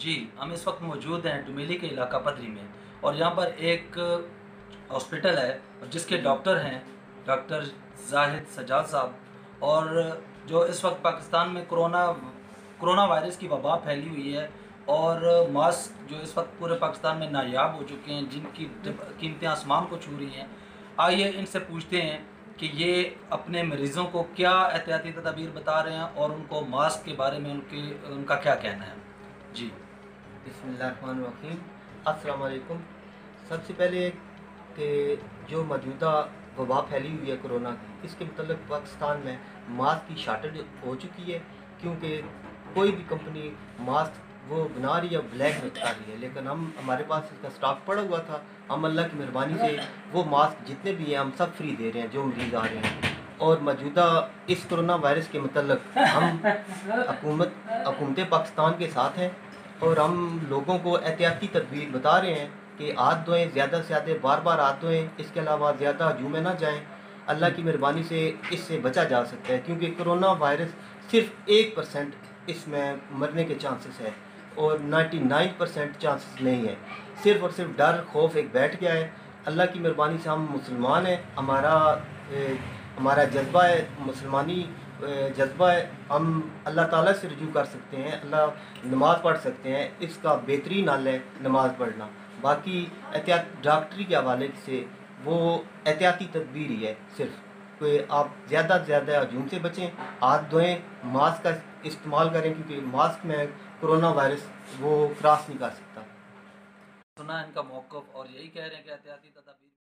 जी, हम इस वक्त मौजूद हैं डुमेली के इलाका पदरी में और यहाँ पर एक हॉस्पिटल है और जिसके डॉक्टर हैं डॉक्टर जाहिद सज्जाद साहब। और जो इस वक्त पाकिस्तान में कोरोना वायरस की वबा फैली हुई है और मास्क जो इस वक्त पूरे पाकिस्तान में नायाब हो चुके हैं, जिनकी कीमतें आसमान को छू रही हैं। आइए इनसे पूछते हैं कि ये अपने मरीज़ों को क्या एहतियाती तदाबीर बता रहे हैं और उनको मास्क के बारे में उनका क्या कहना है। जी। बिस्मिल्लाहिर्रहमानिर्रहीम। अस्सलाम वालेकुम। सबसे पहले कि जो मौजूदा वबा फैली हुई है कोरोना की, इसके मतलब पाकिस्तान में मास्क की शार्टेज हो चुकी है, क्योंकि कोई भी कंपनी मास्क वो बना रही है, ब्लैक में बता रही है, लेकिन हमारे पास इसका स्टॉक पड़ा हुआ था। हम अल्लाह की मेहरबानी से वो मास्क जितने भी हैं हम सब फ्री दे रहे हैं जो मरीज़ आ रहे हैं। और मौजूदा इस कोरोना वायरस के मतलब हम हुकूमत पाकिस्तान के साथ हैं और हम लोगों को एहतियाती तदबीर बता रहे हैं कि हाथ धोएं, ज़्यादा से ज़्यादा बार बार हाथ धोएं। इसके अलावा ज़्यादा हजूम में ना जाएं। अल्लाह की मेहरबानी से इससे बचा जा सकता है, क्योंकि कोरोना वायरस सिर्फ 1% इसमें मरने के चांसेस है और 99% चांसेस नहीं है। सिर्फ और सिर्फ डर खौफ एक बैठ गया है। अल्लाह की मेहरबानी से हम मुसलमान हैं, हमारा जज्बा है मुसलमानी, जज्बा है। हम अल्लाह ताला से रुजू कर सकते हैं, अल्लाह नमाज़ पढ़ सकते हैं। इसका बेहतरीन हल है नमाज़ पढ़ना। बाकी एहतियात डॉक्टरी के हवाले से वो एहतियाती तदबीर ही है सिर्फ। कोई आप ज़्यादा से ज़्यादा हजूम से बचें, हाथ धोएं, मास्क का इस्तेमाल करें, क्योंकि मास्क में कोरोना वायरस वो क्रॉस नहीं कर सकता। सुना है इनका मौक़िफ़ और यही कह रहे हैं कि एहतियाती तदाबीर